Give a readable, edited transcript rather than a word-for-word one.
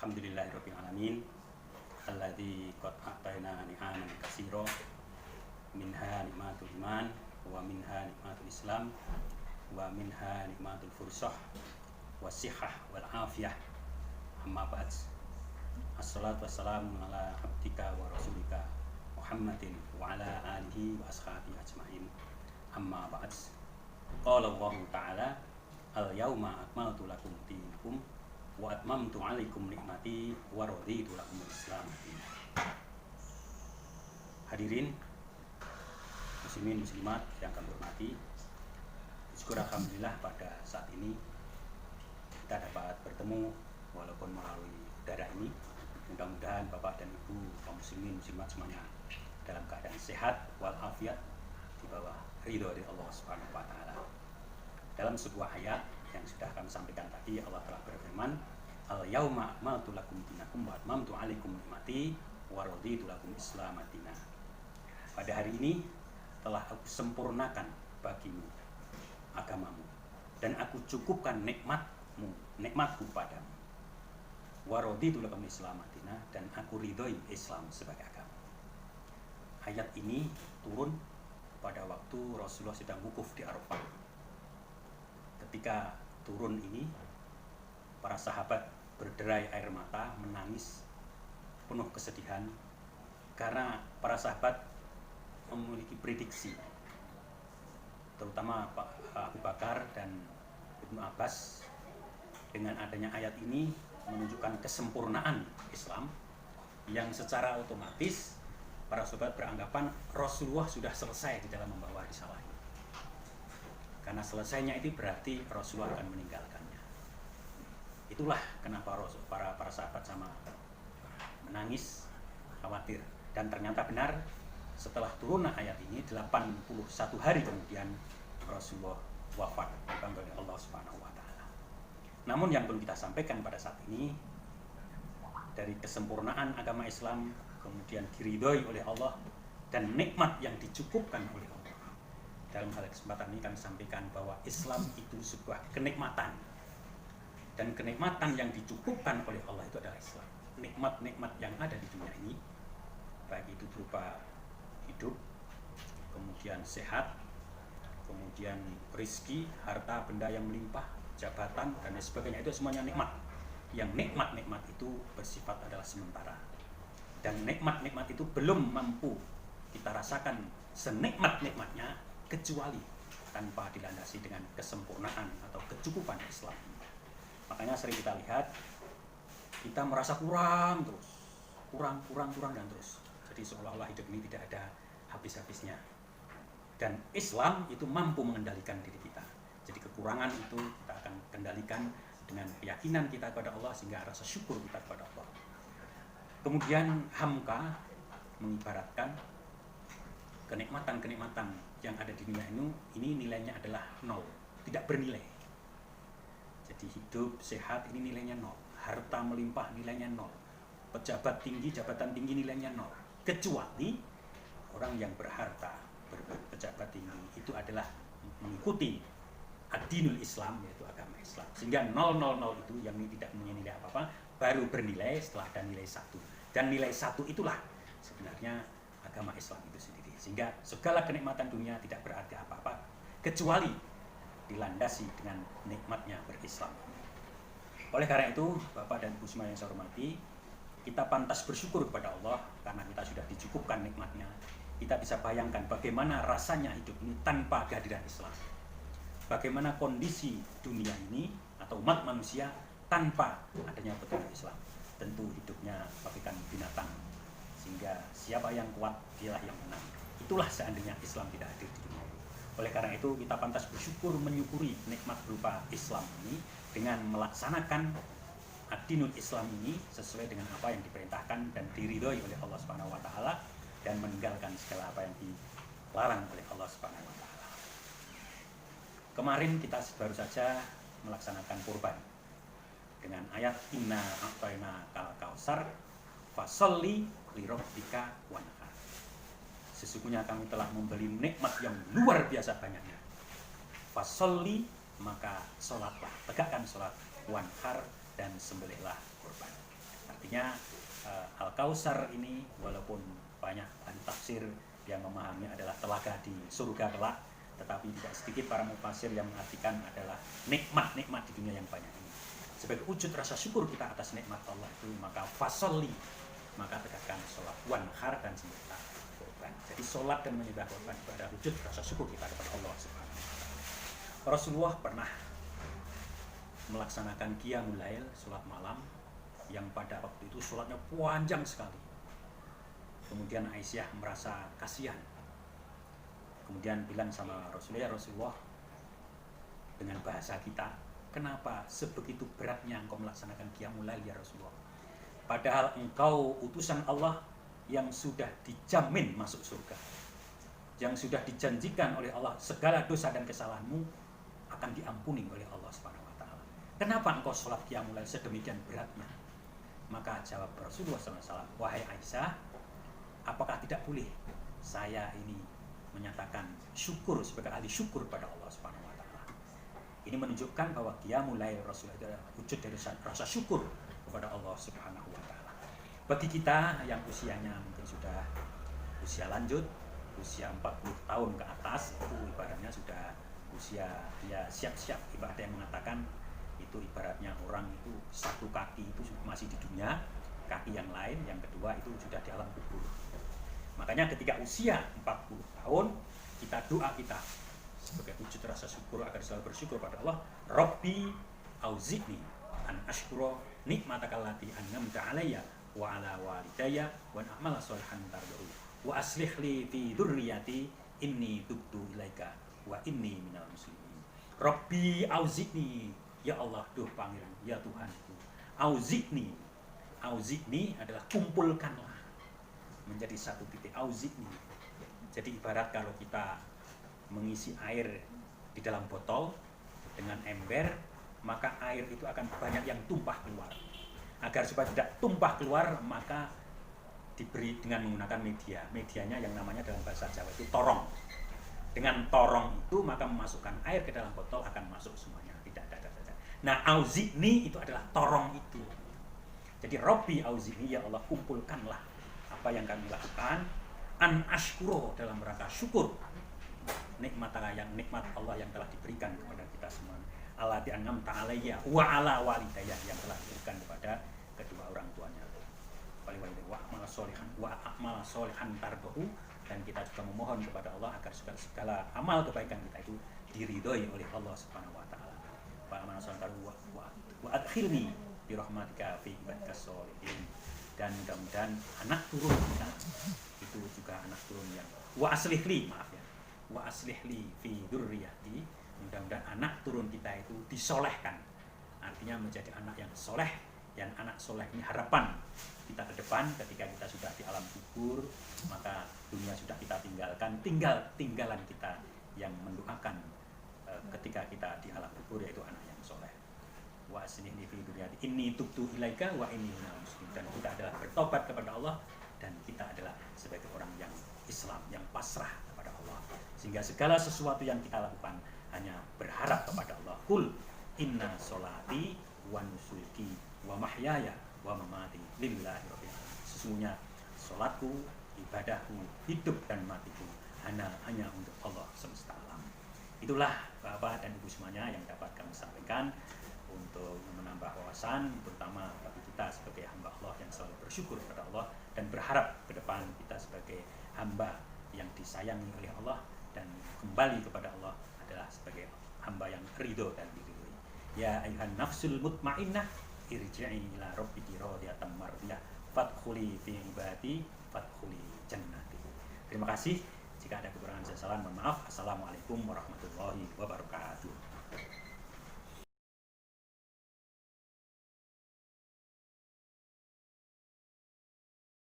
Alhamdulillahirabbil alamin alladzi qad a'tayna ni'aman katsira minha nikmatul iman wa minha nikmatul islam wa minha nikmatul fursah wasihah wal afiyah. Amma ba'd. Assalatu wassalamu ala abdika wa rasulika Muhammadin wa ala alihi wa ashabihi ajma'in. Amma ba'd. Qala Allah ta'ala al-yawma akmaltu lakum dinakum wa atmamtu 'alaikum nikmati wa raditu lakum al-Islam dinan. Hadirin muslimin muslimat yang kami hormati, syukur alhamdulillah pada saat ini kita dapat bertemu walaupun melalui udara ini. Mudah-mudahan Bapak dan Ibu kaum muslimin muslimat semuanya dalam keadaan sehat walafiat di bawah ridho dari Allah Subhanahu wa taala. Dalam sebuah ayat yang sudah kami sampaikan tadi, Allah telah berfirman, al-yauma akmaltu lakum dinakum wa atmamtu 'alaikum nikmati wa raditu lakum Islam dinan. Pada hari ini telah aku sempurnakan bagimu agamamu dan aku cukupkan nikmatku padamu. Wa raditu lakum Islam dinan, dan aku ridhoi Islam sebagai agama. Ayat ini turun pada waktu Rasulullah sedang wukuf di Arafah. Ketika turun ini, para sahabat berderai air mata, menangis penuh kesedihan karena para sahabat memiliki prediksi, terutama Pak Abu Bakar dan Ibnu Abbas, dengan adanya ayat ini menunjukkan kesempurnaan Islam yang secara otomatis para sahabat beranggapan Rasulullah sudah selesai di dalam membawa risalah ini. Karena selesainya itu berarti Rasulullah akan meninggalkannya. Itulah kenapa para sahabat sama menangis, khawatir. Dan ternyata benar, setelah turun ayat ini 81 hari kemudian Rasulullah wafat dipanggil oleh Allah Subhanahu wa taala. Namun yang perlu kita sampaikan pada saat ini, dari kesempurnaan agama Islam kemudian diridhoi oleh Allah dan nikmat yang dicukupkan oleh Allah. Dalam hal kesempatan ini kami sampaikan bahwa Islam itu sebuah kenikmatan, dan kenikmatan yang dicukupkan oleh Allah itu adalah Islam. Nikmat-nikmat yang ada di dunia ini, baik itu berupa hidup, kemudian sehat, kemudian rizki, harta benda yang melimpah, jabatan dan lain sebagainya, itu semuanya nikmat. Yang nikmat-nikmat itu bersifat adalah sementara, dan nikmat-nikmat itu belum mampu kita rasakan senikmat-nikmatnya kecuali tanpa dilandasi dengan kesempurnaan atau kecukupan Islam. Makanya sering kita lihat kita merasa kurang terus, kurang dan terus. Jadi seolah-olah hidup ini tidak ada habis-habisnya. Dan Islam itu mampu mengendalikan diri kita. Jadi kekurangan itu kita akan kendalikan dengan keyakinan kita kepada Allah, sehingga rasa syukur kita kepada Allah. Kemudian hamka mengibaratkan kenikmatan-kenikmatan yang ada di dunia ini nilainya adalah nol, tidak bernilai. Jadi hidup sehat ini nilainya nol, harta melimpah nilainya nol, pejabat tinggi, jabatan tinggi nilainya nol, kecuali orang yang berharta, berpejabat tinggi itu adalah mengikuti ad-dinul Islam, yaitu agama Islam. Sehingga 000 itu yang tidak punya nilai apa-apa baru bernilai setelah ada nilai 1. Dan nilai 1 itulah sebenarnya agama Islam itu sendiri. Sehingga segala kenikmatan dunia tidak berarti apa-apa kecuali dilandasi dengan nikmatnya berislam. Oleh karena itu, Bapak dan Ibu semua yang saya hormati, kita pantas bersyukur kepada Allah karena kita sudah dicukupkan nikmatnya. Kita bisa bayangkan bagaimana rasanya hidup ini tanpa kehadiran Islam. Bagaimana kondisi dunia ini atau umat manusia tanpa adanya petunjuk Islam. Tentu hidupnya bagaikan binatang, sehingga siapa yang kuat dialah yang menang. Itulah seandainya Islam tidak hadir di dunia ini. Oleh karena itu kita pantas bersyukur, menyukuri nikmat berupa Islam ini dengan melaksanakan ad-dinul Islam ini sesuai dengan apa yang diperintahkan dan diridhoi oleh Allah Subhanahu wa taala, dan meninggalkan segala apa yang dilarang oleh Allah Subhanahu wa taala. Kemarin kita baru saja melaksanakan kurban dengan ayat inna a'tayna kal kausar fasholli li rabbika wanhar. Sesungguhnya kami telah memberi nikmat yang luar biasa banyaknya. Fasholli, maka sholatlah, tegakkan sholat, wanhar, dan sembelihlah kurban. Artinya Al-Kautsar ini walaupun banyak ahli tafsir yang memahami adalah telaga di surga kelak, tetapi tidak sedikit para mufasir yang mengartikan adalah nikmat-nikmat di dunia yang banyak ini. Sebagai wujud rasa syukur kita atas nikmat Allah itu, maka fasolli, maka tegakkan sholat, wanhar, dan sembelihlah korban. Jadi sholat dan menyembah korban itu adalah wujud rasa syukur kita kepada Allah Subhanahu wa Ta'ala. Rasulullah pernah melaksanakan qiyamul lail, sholat malam, yang pada waktu itu sholatnya panjang sekali. Kemudian Aisyah merasa kasihan, kemudian bilang sama Rasulullah, "Ya Rasulullah, dengan bahasa kita, kenapa sebegitu beratnya engkau melaksanakan qiyamul lail ya Rasulullah? Padahal engkau utusan Allah yang sudah dijamin masuk surga, yang sudah dijanjikan oleh Allah segala dosa dan kesalahanmu akan diampuni oleh Allah Subhanahu wa Ta'ala. Kenapa engkau sholat qiyamul lail sedemikian beratnya?" Maka jawab Rasulullah SAW, "Wahai Aisyah, apakah tidak boleh saya ini menyatakan syukur sebagai ahli syukur pada Allah Subhanahu wa Ta'ala?" Ini menunjukkan bahwa qiyamul lail Rasulullah adalah wujud dari rasa syukur kepada Allah Subhanahu wa Ta'ala. Bagi kita yang usianya mungkin sudah usia lanjut, usia 40 tahun ke atas, itu ibaratnya sudah usia ya siap-siap. Ibaratnya yang mengatakan itu ibaratnya orang itu satu kaki itu masih di dunia, kaki yang lain, yang kedua itu sudah di alam kubur. Makanya ketika usia 40 tahun, kita doa kita sebagai wujud rasa syukur agar selalu bersyukur pada Allah, Rabbi auzi'ni an ashkura nikmataka allati an'amta alayya wa ala walidayya wa a'mala sholihan tardahu wa aslih li fi dzurriyyati inni tubtu ilaika wa inni minal muslimin. Rabbi auzi'ni, ya Allah, duh pangeran, ya Tuhanku, auzi'ni, auzi'ni adalah kumpulkanlah menjadi satu titik, auzi'ni. Jadi ibarat kalau kita mengisi air di dalam botol dengan ember, maka air itu akan banyak yang tumpah keluar. Agar supaya tidak tumpah keluar, maka diberi dengan menggunakan media. Medianya yang namanya dalam bahasa Jawa itu torong. Dengan torong itu maka memasukkan air ke dalam botol akan masuk semuanya, tidak ada. Nah, auzi'ni itu adalah torong itu. Jadi Rabbi auzi'ni, ya Allah, kumpulkanlah apa yang kami lakukan, an ashkuro, dalam rangka syukur nikmat Allah yang telah diberikan kepada kita semua, allati an'amta alayya wa ala walidayya, yang telah diberikan kepada kedua orang tuanya, wa a'mala sholihan tardahu, dan kita juga memohon kepada Allah agar segala amal kebaikan kita itu diridhoi oleh Allah Subhanahu wa Ta'ala. Wa adkhilni bi rahmatika fi ibadika sholihin, dan mudah-mudahan anak turun kita itu juga anak turun yang wa aslih li fi dzurriyyati, mudah-mudahan anak turun kita itu disolehkan, artinya menjadi anak yang soleh. Dan anak soleh ini harapan kita ke depan ketika kita sudah di alam kubur, maka dunia sudah kita tinggalkan, tinggalan kita yang mendoakan ketika kita di alam kubur, yaitu anak yang soleh. Wa aslih li fi dzurriyyati inni tubtu ilaika wa inni minal muslimin, dan kita adalah bertobat kepada Allah, dan kita adalah sebagai orang yang Islam, yang pasrah kepada Allah, sehingga segala sesuatu yang kita lakukan hanya berharap kepada Allah. Qul inna sholati wa nusuki wa mahyaya wa mamati lillahi rabbil alamin. Sesungguhnya salatku, ibadahku, hidup dan matiku hanya untuk Allah semesta alam. Itulah Bapak dan Ibu semuanya yang dapat kami sampaikan untuk menambah wawasan, terutama bagi kita sebagai hamba Allah yang selalu bersyukur kepada Allah dan berharap ke depan kita sebagai hamba yang disayangi oleh Allah dan kembali kepada Allah adalah sebagai hamba yang ridho dan diridhoi. Ya ayuhan nafsul mutmainnah, irji'i ila rabbiki radiyatan mardiyah, fadkhuli fi ibadi, fadkhuli jannati. Terima kasih. Jika ada kekurangan saya salah, mohon maaf. Assalamualaikum warahmatullahi wabarakatuh.